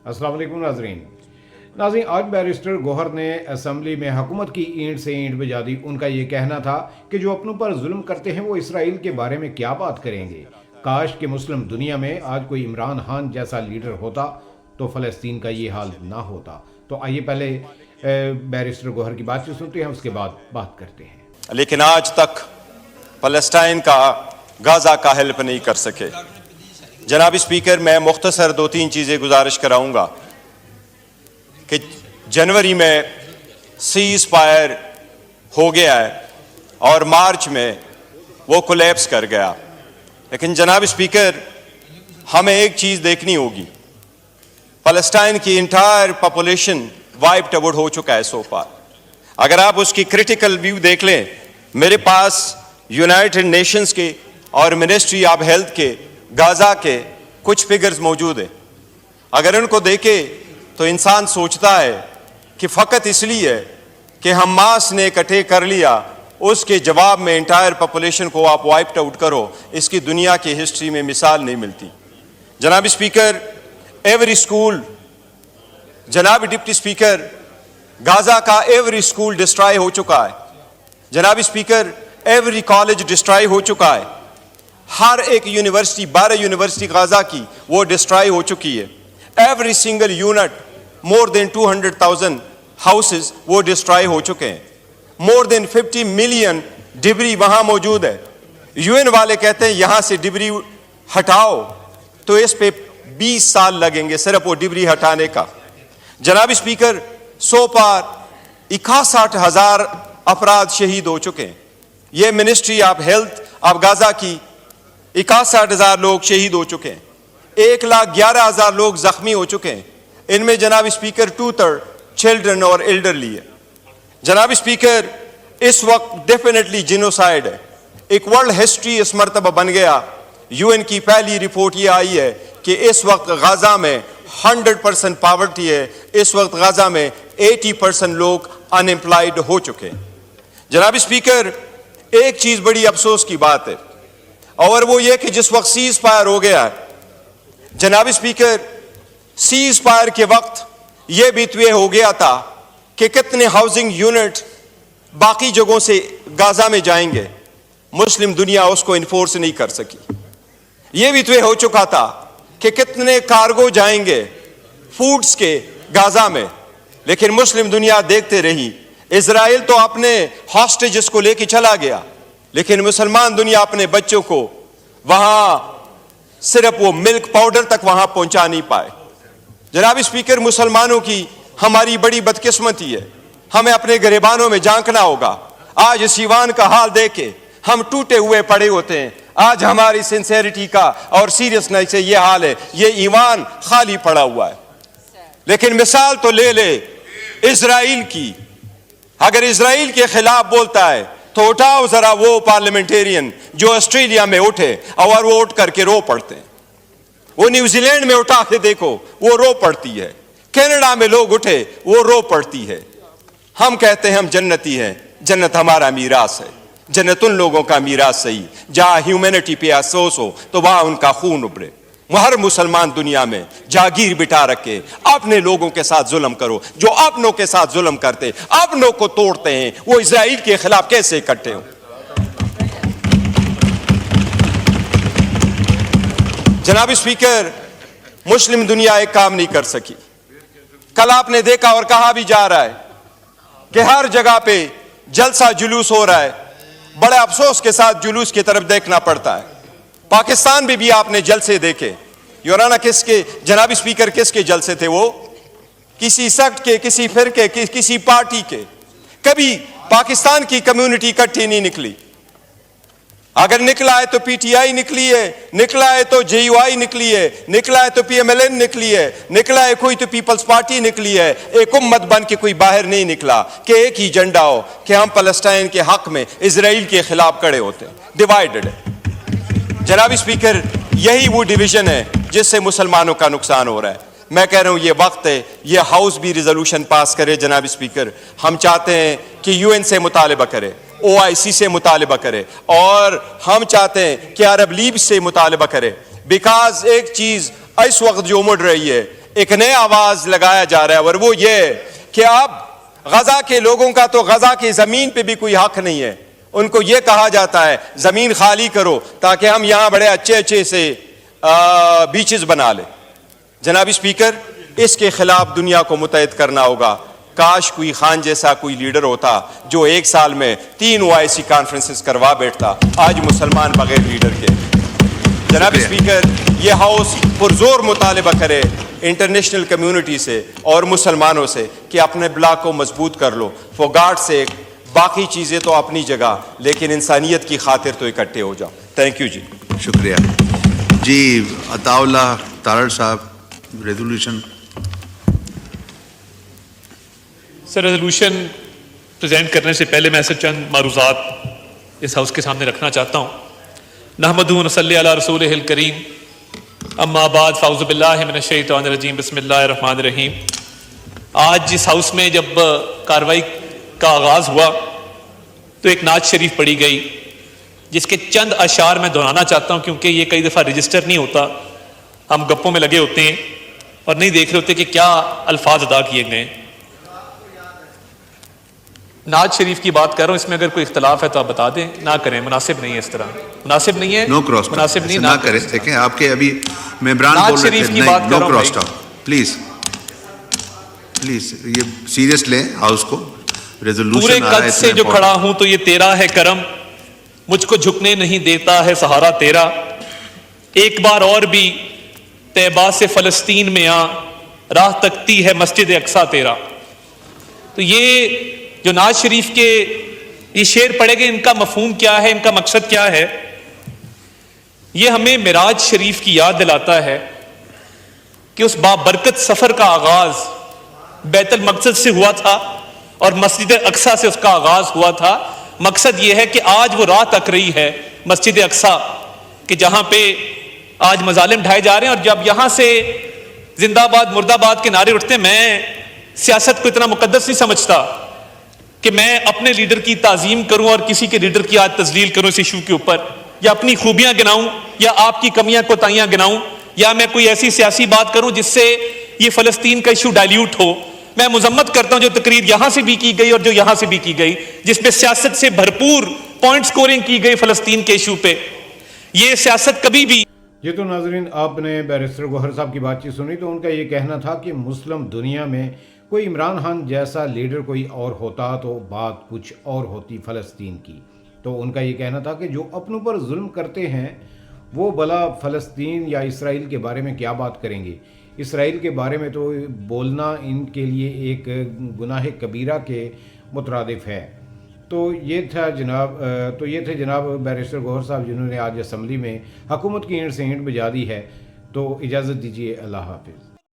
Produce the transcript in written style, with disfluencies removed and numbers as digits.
अस्सलाम वालेकुम नाज़रीन, आज बैरिस्टर गौहर ने असम्बली में हुकूमत की ईंट से ईंट बजा दी। उनका ये कहना था कि जो अपनों पर जुल्म करते हैं वो इसराइल के बारे में क्या बात करेंगे। काश कि मुस्लिम दुनिया में आज कोई इमरान खान जैसा लीडर होता तो फ़लस्तीन का ये हाल ना होता। तो आइए पहले बैरिस्टर गौहर की बातचीत सुनते हैं, उसके बाद बात करते हैं। लेकिन आज तक फ़लस्तीन का गाज़ा का हेल्प नहीं कर सके। जनाब स्पीकर, मैं मुख्तसर 2-3 चीज़ें गुजारिश कराऊंगा कि जनवरी में सीज़ फायर हो गया है और मार्च में वो कोलैप्स कर गया। लेकिन जनाब स्पीकर, हमें एक चीज़ देखनी होगी, फ़लस्तीन की इंटायर पॉपुलेशन वाइप्ड आउट हो चुका है सो फार। अगर आप उसकी क्रिटिकल व्यू देख लें, मेरे पास यूनाइटेड नेशंस के और मिनिस्ट्री ऑफ हेल्थ के गाज़ा के कुछ फिगर्स मौजूद हैं। अगर उनको देखे तो इंसान सोचता है कि फ़कत इसलिए कि हमास ने इकट्ठे कर लिया, उसके जवाब में इंटायर पॉपुलेशन को आप वाइप्ड आउट करो, इसकी दुनिया की हिस्ट्री में मिसाल नहीं मिलती। जनाब स्पीकर, एवरी स्कूल, जनाब डिप्टी स्पीकर, गाज़ा का एवरी स्कूल डिस्ट्रॉय हो चुका है। जनाब स्पीकर, एवरी कॉलेज डिस्ट्रॉय हो चुका है। हर एक यूनिवर्सिटी, 12 यूनिवर्सिटी गाज़ा की वो डिस्ट्रॉय हो चुकी है। Every single unit, more than 200,000 houses वो डिस्ट्रॉय हो चुके हैं। मोर देन 50 मिलियन डिबरी वहाँ मौजूद है। यूएन वाले कहते हैं यहाँ से डिबरी हटाओ तो इस पे 20 साल लगेंगे सिर्फ वो डिबरी हटाने का। जनाब स्पीकर, सो पार 61,000 अफराद शहीद हो चुके हैं। ये ministry of health of Gaza की 61,000 लोग शहीद हो चुके हैं। 1,11,000 लोग जख्मी हो चुके हैं। इनमें जनाब स्पीकर 2/3 चिल्ड्रन और एल्डरली है। जनाब स्पीकर, इस वक्त डेफिनेटली जिनोसाइड है। एक वर्ल्ड हिस्ट्री इस मरतबा बन गया। यूएन की पहली रिपोर्ट ये आई है कि इस वक्त गाज़ा में 100% पॉवर्टी है। इस वक्त गाज़ा में 80% लोग अनएम्प्लॉयड हो चुके हैं। जनाब स्पीकर, एक चीज़ बड़ी अफसोस की बात है और वो ये कि जिस वक्त सीज फायर हो गया है, जनाब स्पीकर, सीज फायर के वक्त ये भी तय हो गया था कि कितने हाउसिंग यूनिट बाकी जगहों से गाज़ा में जाएंगे। मुस्लिम दुनिया उसको इन्फोर्स नहीं कर सकी। ये भी तय हो चुका था कि कितने कार्गो जाएंगे फूड्स के गाज़ा में, लेकिन मुस्लिम दुनिया देखते रही। इजराइल तो अपने हॉस्टेजेस को लेके चला गया, लेकिन मुसलमान दुनिया अपने बच्चों को वहां सिर्फ वो मिल्क पाउडर तक वहां पहुंचा नहीं पाए। जनाब स्पीकर, मुसलमानों की हमारी बड़ी बदकिस्मती है। हमें अपने गिरबानों में झांकना होगा। आज इस ईवान का हाल देख के हम टूटे हुए पड़े होते हैं। आज हमारी सिंसेरिटी का और सीरियसनेस से ये हाल है, ये ईवान खाली पड़ा हुआ है। लेकिन मिसाल तो ले ले इजराइल की। अगर इजराइल के खिलाफ बोलता है तो उठाओ जरा वो पार्लियामेंटेरियन जो ऑस्ट्रेलिया में उठे और वो उठ करके रो पड़ते हैं। वो न्यूजीलैंड में उठा के देखो, वो रो पड़ती है। कनाडा में लोग उठे, वो रो पड़ती है। हम कहते हैं हम जन्नती हैं, जन्नत हमारा मीरास है। जन्नत उन लोगों का मीरास सही जहां ह्यूमैनिटी पे अफसोस हो तो वहां उनका खून उबले। हर मुसलमान दुनिया में जागीर बिठा रखे अपने लोगों के साथ जुल्म करो। जो अपनों के साथ जुल्म करते, अपनों को तोड़ते हैं, वो इजराइल के खिलाफ कैसे इकट्ठे हो। जनाब स्पीकर, मुस्लिम दुनिया एक काम नहीं कर सकी। कल आपने देखा और कहा भी जा रहा है कि हर जगह पे जलसा जुलूस हो रहा है। बड़े अफसोस के साथ जुलूस की तरफ देखना पड़ता है। पाकिस्तान में भी आपने जलसे देखे। योराना, किसके जनाब स्पीकर, किसके जलसे थे वो? किसी सेक्ट के, किसी फिरके के, किसी पार्टी के। कभी पाकिस्तान की कम्युनिटी इकट्ठी नहीं निकली। अगर निकला है तो पीटीआई निकली है, निकला है तो जेयूआई निकली है, निकला है तो पीएमएलएन निकली है, निकला है कोई तो पीपल्स पार्टी निकली है। एक उम्मत बन के कोई बाहर नहीं निकला कि एक ही झंडा हो कि हम फलस्तीन के हक में इजराइल के खिलाफ खड़े होते हैं। डिवाइडेड है। जनाब स्पीकर, यही वो डिवीजन है जिससे मुसलमानों का नुकसान हो रहा है। मैं कह रहा हूं ये वक्त है, ये हाउस भी रिजोल्यूशन पास करे। जनाब स्पीकर, हम चाहते हैं कि यूएन से मुतालिबा करे, OIC से मुतालिबा करे और हम चाहते हैं कि अरब लीग से मुतालिबा करे। बिकॉज एक चीज इस वक्त जो उमड़ रही है, ایک نیا آواز لگایا جا رہا ہے، اور وہ یہ کہ اب غزہ کے لوگوں کا تو غزہ کی زمین پہ بھی کوئی حق نہیں ہے. ان کو یہ کہا جاتا ہے زمین خالی کرو تاکہ ہم یہاں بڑے اچھے سے بیچز بنا لیں. جناب اسپیکر، اس کے خلاف دنیا کو متحد کرنا ہوگا. کاش کوئی خان جیسا کوئی لیڈر ہوتا جو 1 سال میں 3 OIC کانفرنسز کروا بیٹھتا. آج مسلمان بغیر لیڈر کے. جناب اسپیکر، یہ ہاؤس پرزور مطالبہ کرے انٹرنیشنل کمیونٹی سے اور مسلمانوں سے کہ اپنے بلاک کو مضبوط کر لو. فار گاڈ سیک، باقی چیزیں تو اپنی جگہ، لیکن انسانیت کی خاطر تو اکٹھے ہو جاؤ. تھینک یو جی. شکریہ جی. عطاء اللہ تارڑ صاحب، ریزولوشن. سر، ریزولوشن پریزنٹ کرنے سے پہلے میں ایسے چند معروضات اس ہاؤس کے سامنے رکھنا چاہتا ہوں. نحمدہ و نصلی علی رسولہ الکریم، اما بعد، فاعوذ باللہ من الشیطان الرجیم، بسم اللہ الرحمن الرحیم. آج اس ہاؤس میں جب کارروائی کا آغاز ہوا تو ایک نعت شریف پڑھی گئی جس کے چند اشعار میں دہرانا چاہتا ہوں، کیونکہ یہ کئی دفعہ رجسٹر نہیں ہوتا. ہم گپوں میں لگے ہوتے ہیں اور نہیں دیکھ رہے ہوتے کہ کیا الفاظ ادا کیے گئے ہیں. نعت شریف کی بات کر رہا ہوں، اس میں اگر کوئی اختلاف ہے تو آپ بتا دیں. نہ کریں، مناسب نہیں ہے، اس طرح مناسب نہیں ہے. نو کراس ٹاک، مناسب نہیں، نہ کریں. دیکھیں آپ کے ابھی ممبران نعت بول رہے شریف تھے، کی نہیں، بات کر نو رہا ہوں کراس بھائی. Talk please. پلیز یہ سیریس لیں ہاؤس کو. پورے ریزولوشن آ رہا قد ہے سے اتنا جو کھڑا ہوں تو یہ تیرا ہے کرم، مجھ کو جھکنے نہیں دیتا ہے سہارا تیرا. ایک بار اور بھی طیبہ سے فلسطین میں آ، راہ تکتی ہے مسجد اقصیٰ تیرا. تو یہ جو نعت شریف کے یہ شعر پڑھے گئے، ان کا مفہوم کیا ہے، ان کا مقصد کیا ہے؟ یہ ہمیں معراج شریف کی یاد دلاتا ہے کہ اس بابرکت سفر کا آغاز بیت المقدس سے ہوا تھا اور مسجد اقصیٰ سے اس کا آغاز ہوا تھا. مقصد یہ ہے کہ آج وہ راہ تک رہی ہے مسجد اقصیٰ کہ جہاں پہ آج مظالم ڈھائے جا رہے ہیں. اور جب یہاں سے زندہ باد مرد آباد کے نعرے اٹھتے ہیں، میں سیاست کو اتنا مقدس نہیں سمجھتا کہ میں اپنے لیڈر کی تعظیم کروں اور کسی کے لیڈر کی آج تذلیل کروں اس ایشو کے اوپر، یا اپنی خوبیاں گناؤں یا آپ کی کمیاں کوتاہیاں گناؤں، یا میں کوئی ایسی سیاسی بات کروں جس سے یہ فلسطین کا ایشو ڈائلیوٹ ہو. میں مذمت کرتا ہوں جو تقریر یہاں سے بھی کی گئی اور جو یہاں سے بھی کی گئی، جس پہ سیاست سے بھرپور پوائنٹ سکورنگ کی گئی فلسطین کے ایشو پہ. یہ سیاست کبھی بھی. یہ تو ناظرین، آپ نے بیرسٹر گوہر صاحب کی بات چیت سنی تو ان کا یہ کہنا تھا کہ مسلم دنیا میں کوئی عمران خان جیسا لیڈر کوئی اور ہوتا تو بات کچھ اور ہوتی فلسطین کی. تو ان کا یہ کہنا تھا کہ جو اپنوں پر ظلم کرتے ہیں وہ بھلا فلسطین یا اسرائیل کے بارے میں کیا بات کریں گے. اسرائیل کے بارے میں تو بولنا ان کے لیے ایک گناہ کبیرہ کے مترادف ہے. تو یہ تھے جناب بیرسٹر گوہر صاحب جنہوں نے آج اسمبلی میں حکومت کی اینٹ سے اینٹ بجا دی ہے. تو اجازت دیجیے، اللہ حافظ.